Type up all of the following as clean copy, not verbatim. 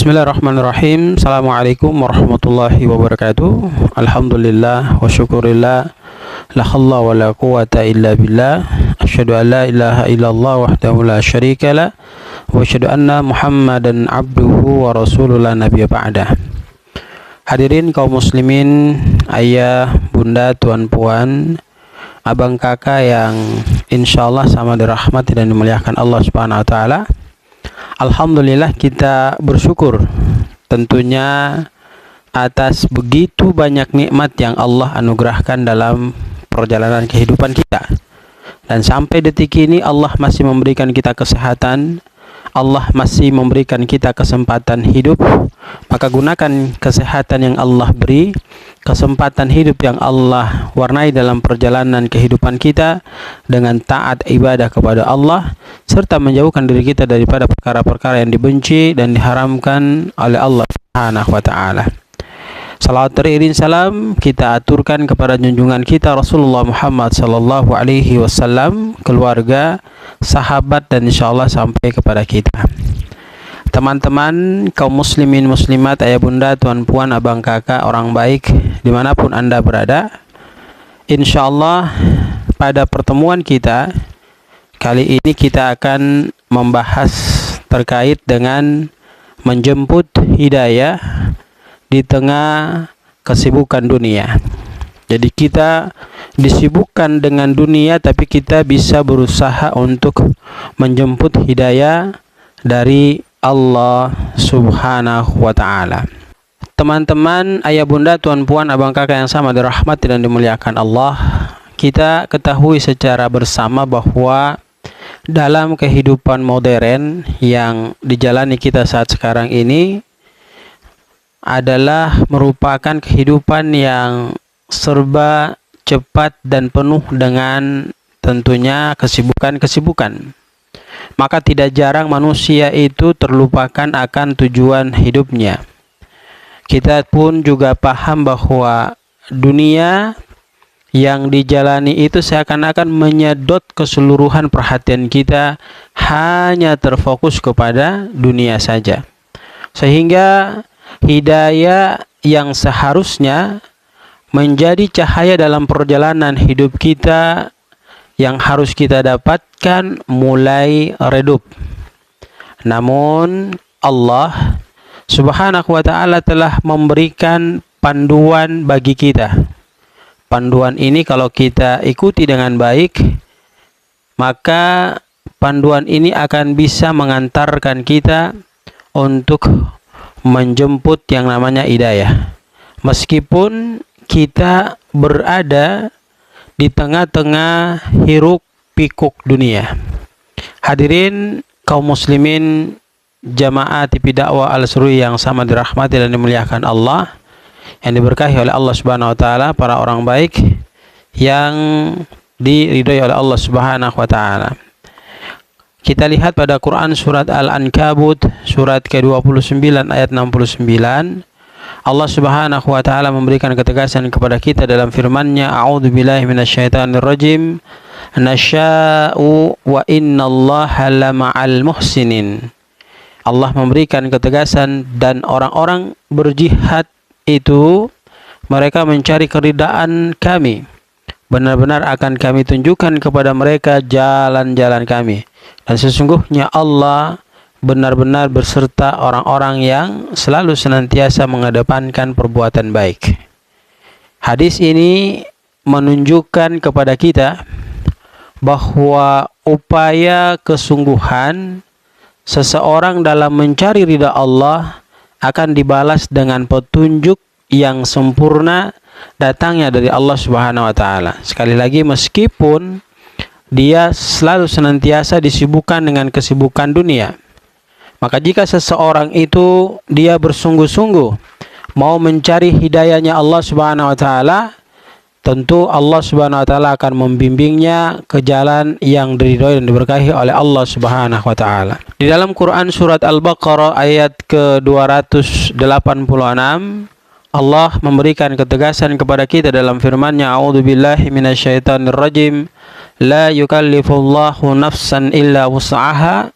Bismillahirrahmanirrahim. Assalamualaikum warahmatullahi wabarakatuh. Alhamdulillah wa syukurillah. La hawla wa la quwata illa billah. Asyhadu an la ilaha illallah wahdahu la syarika la. Wa asyhadu anna Muhammadan abduhu wa rasuluhu la nabiyya ba'dah. Hadirin kaum muslimin, ayah, bunda, tuan puan, abang kakak yang insyaallah sama dirahmati dan dimuliakan Allah Subhanahu wa taala. Alhamdulillah kita bersyukur tentunya atas begitu banyak nikmat yang Allah anugerahkan dalam perjalanan kehidupan kita. Dan sampai detik ini Allah masih memberikan kita kesehatan, Allah masih memberikan kita kesempatan hidup. Maka gunakan kesehatan yang Allah beri, kesempatan hidup yang Allah warnai dalam perjalanan kehidupan kita dengan taat ibadah kepada Allah, serta menjauhkan diri kita daripada perkara-perkara yang dibenci dan diharamkan oleh Allah Subhanahu wa taala. Salawat teriring salam kita aturkan kepada junjungan kita Rasulullah Muhammad sallallahu alaihi wasallam, keluarga, sahabat, dan insyaallah sampai kepada kita. Teman-teman kaum muslimin muslimat, ayah bunda, tuan puan, abang kakak, orang baik dimanapun anda berada, insyaallah pada pertemuan kita kali ini kita akan membahas terkait dengan menjemput hidayah di tengah kesibukan dunia. Jadi kita disibukkan dengan dunia, tapi kita bisa berusaha untuk menjemput hidayah dari Allah Subhanahu wa taala. Teman-teman, ayah bunda, tuan puan, abang kakak yang sama dirahmati dan dimuliakan Allah, kita ketahui secara bersama bahwa dalam kehidupan modern yang dijalani kita saat sekarang ini adalah merupakan kehidupan yang serba cepat dan penuh dengan tentunya kesibukan-kesibukan. Maka tidak jarang manusia itu terlupakan akan tujuan hidupnya. Kita pun juga paham bahwa dunia yang dijalani itu seakan-akan menyedot keseluruhan perhatian kita hanya terfokus kepada dunia saja. Sehingga hidayah yang seharusnya menjadi cahaya dalam perjalanan hidup kita yang harus kita dapatkan mulai redup. Namun Allah Subhanahu wa taala telah memberikan panduan bagi kita. Panduan ini kalau kita ikuti dengan baik, maka panduan ini akan bisa mengantarkan kita untuk menjemput yang namanya hidayah. Meskipun kita berada di tengah-tengah hiruk pikuk dunia. Hadirin kaum muslimin jamaah TV dakwah Al-Sururi yang sama dirahmati dan dimuliakan Allah, yang diberkahi oleh Allah Subhanahu wa taala, para orang baik yang diridhai oleh Allah Subhanahu wa taala. Kita lihat pada Quran surat Al-Ankabut surat ke-29 ayat 69. Allah Subhanahu wa taala memberikan ketegasan kepada kita dalam firman-Nya, a'udzubillahi minasyaitonir rajim, nasya'u wa innallaha lama'al muhsinin. Allah memberikan ketegasan, dan orang-orang berjihad itu mereka mencari keridaan kami. Benar-benar akan kami tunjukkan kepada mereka jalan-jalan kami. Dan sesungguhnya Allah benar-benar berserta orang-orang yang selalu senantiasa mengedepankan perbuatan baik. Hadis ini menunjukkan kepada kita bahwa upaya kesungguhan seseorang dalam mencari ridha Allah akan dibalas dengan petunjuk yang sempurna datangnya dari Allah Subhanahu wa taala. Sekali lagi, meskipun dia selalu senantiasa disibukkan dengan kesibukan dunia, maka jika seseorang itu dia bersungguh-sungguh mau mencari hidayahnya Allah Subhanahu wa taala, tentu Allah Subhanahu wa taala akan membimbingnya ke jalan yang diridhoi dan diberkahi oleh Allah Subhanahu wa taala. Di dalam Quran surat Al-Baqarah ayat ke-286, Allah memberikan ketegasan kepada kita dalam firman-Nya, a'udzubillahi minasyaitonir rajim, la yukallifullahu nafsan illa wus'aha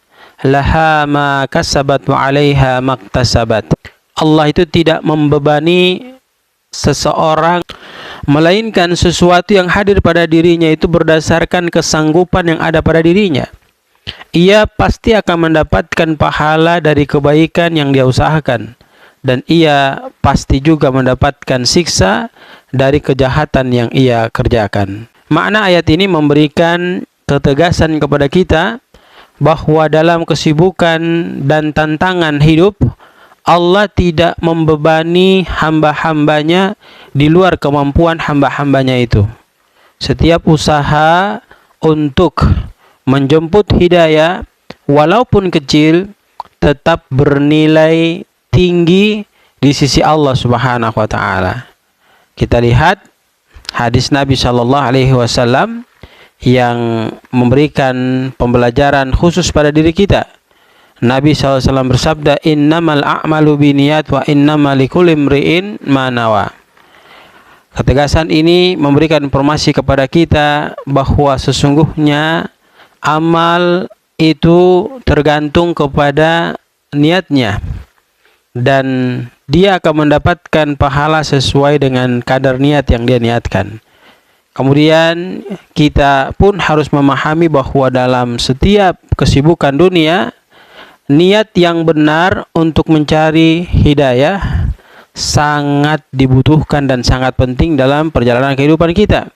laha ma kasabat wa 'alaiha maktasabat. Allah itu tidak membebani seseorang, melainkan sesuatu yang hadir pada dirinya itu berdasarkan kesanggupan yang ada pada dirinya. Ia pasti akan mendapatkan pahala dari kebaikan yang dia usahakan, dan ia pasti juga mendapatkan siksa dari kejahatan yang ia kerjakan. Makna ayat ini memberikan ketegasan kepada kita bahwa dalam kesibukan dan tantangan hidup, Allah tidak membebani hamba-hambanya di luar kemampuan hamba-hambanya itu. Setiap usaha untuk menjemput hidayah, walaupun kecil, tetap bernilai tinggi di sisi Allah Subhanahu wa taala. Kita lihat hadis Nabi Shallallahu alaihi wasallam yang memberikan pembelajaran khusus pada diri kita. Nabi SAW bersabda, innamal a'malu biniyat wa innamal likulli imri'in ma nawa. Ketegasan ini memberikan informasi kepada kita bahwa sesungguhnya amal itu tergantung kepada niatnya, dan dia akan mendapatkan pahala sesuai dengan kadar niat yang dia niatkan. Kemudian kita pun harus memahami bahwa dalam setiap kesibukan dunia, niat yang benar untuk mencari hidayah sangat dibutuhkan dan sangat penting dalam perjalanan kehidupan kita.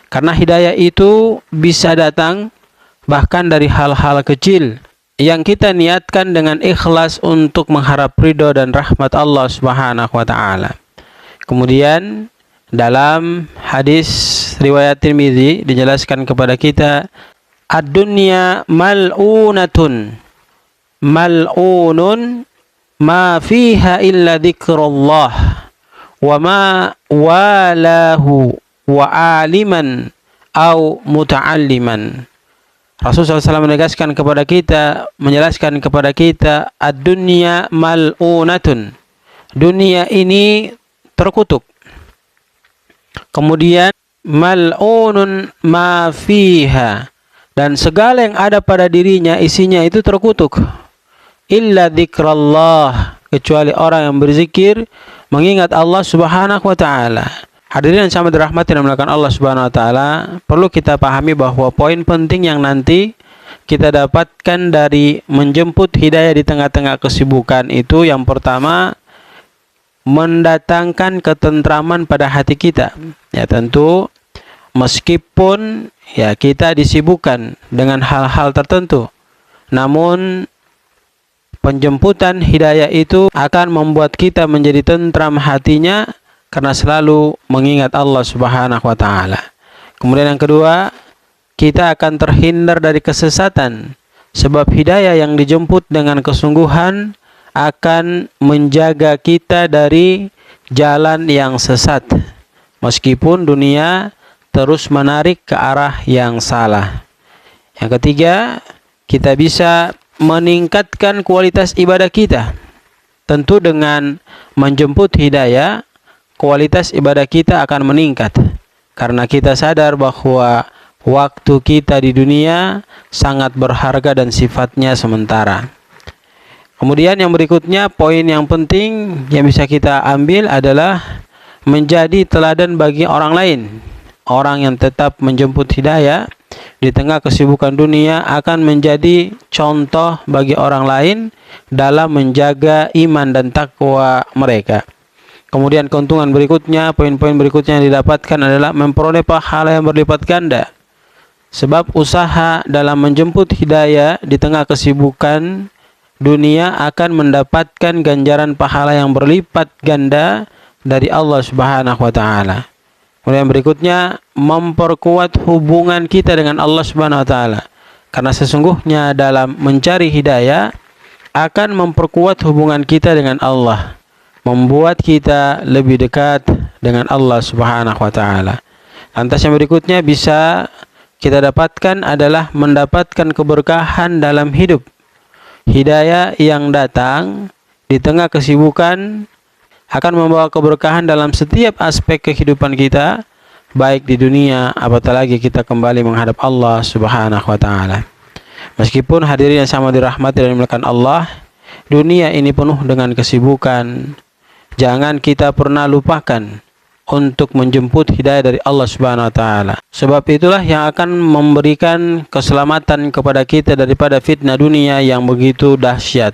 Karena hidayah itu bisa datang bahkan dari hal-hal kecil yang kita niatkan dengan ikhlas untuk mengharap ridho dan rahmat Allah Subhanahu wa taala. Kemudian dalam hadis riwayat Tirmidzi dijelaskan kepada kita, ad-dunya mal'unatun mal'unun ma fiha illa dzikrullah wa ma walahu wa aliman au muta'alliman. Rasulullah SAW menegaskan kepada kita, menjelaskan kepada kita, ad-dunya mal'unatun, dunia ini terkutuk. Kemudian mal'unun ma fiha, dan segala yang ada pada dirinya, isinya itu terkutuk. Illa dzikrullah, kecuali orang yang berzikir, mengingat Allah Subhanahu wa taala. Hadirin yang sama dirahmati dan dimuliakan Allah Subhanahu wa taala, perlu kita pahami bahwa poin penting yang nanti kita dapatkan dari menjemput hidayah di tengah-tengah kesibukan itu, yang pertama, mendatangkan ketentraman pada hati kita. Ya tentu meskipun ya kita disibukkan dengan hal-hal tertentu, namun penjemputan hidayah itu akan membuat kita menjadi tentram hatinya karena selalu mengingat Allah Subhanahu wa taala. Kemudian yang kedua, kita akan terhindar dari kesesatan, sebab hidayah yang dijemput dengan kesungguhan akan menjaga kita dari jalan yang sesat, meskipun dunia terus menarik ke arah yang salah. Yang ketiga, kita bisa meningkatkan kualitas ibadah kita. Tentu dengan menjemput hidayah, kualitas ibadah kita akan meningkat, karena kita sadar bahwa waktu kita di dunia sangat berharga dan sifatnya sementara. Kemudian yang berikutnya, poin yang penting yang bisa kita ambil adalah menjadi teladan bagi orang lain. Orang yang tetap menjemput hidayah di tengah kesibukan dunia akan menjadi contoh bagi orang lain dalam menjaga iman dan takwa mereka. Kemudian keuntungan berikutnya, poin-poin berikutnya yang didapatkan adalah memperoleh pahala yang berlipat ganda. Sebab usaha dalam menjemput hidayah di tengah kesibukan dunia akan mendapatkan ganjaran pahala yang berlipat ganda dari Allah Subhanahu wa taala. Kemudian berikutnya, memperkuat hubungan kita dengan Allah Subhanahu wa taala. Karena sesungguhnya dalam mencari hidayah akan memperkuat hubungan kita dengan Allah, membuat kita lebih dekat dengan Allah Subhanahu wa taala. Lantas yang berikutnya bisa kita dapatkan adalah mendapatkan keberkahan dalam hidup. Hidayah yang datang di tengah kesibukan akan membawa keberkahan dalam setiap aspek kehidupan kita, baik di dunia apatah lagi kita kembali menghadap Allah Subhanahu wa taala. Meskipun hadirin yang sama dirahmati dan dimuliakan Allah, dunia ini penuh dengan kesibukan. Jangan kita pernah lupakan untuk menjemput hidayah dari Allah Subhanahu wa taala. Sebab itulah yang akan memberikan keselamatan kepada kita daripada fitnah dunia yang begitu dahsyat.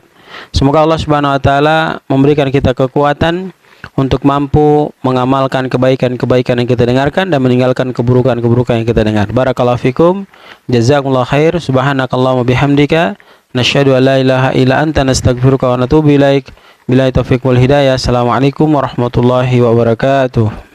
Semoga Allah Subhanahu wa taala memberikan kita kekuatan untuk mampu mengamalkan kebaikan-kebaikan yang kita dengarkan dan meninggalkan keburukan-keburukan yang kita dengar. Barakallahu fikum. Jazakumullah khair. Subhanakallahumma bihamdika nasyhadu an la ilaha illa anta nastaghfiruka wa natubu ilaik. Billahi taufiq wal hidayah. Assalamualaikum warahmatullahi wabarakatuh.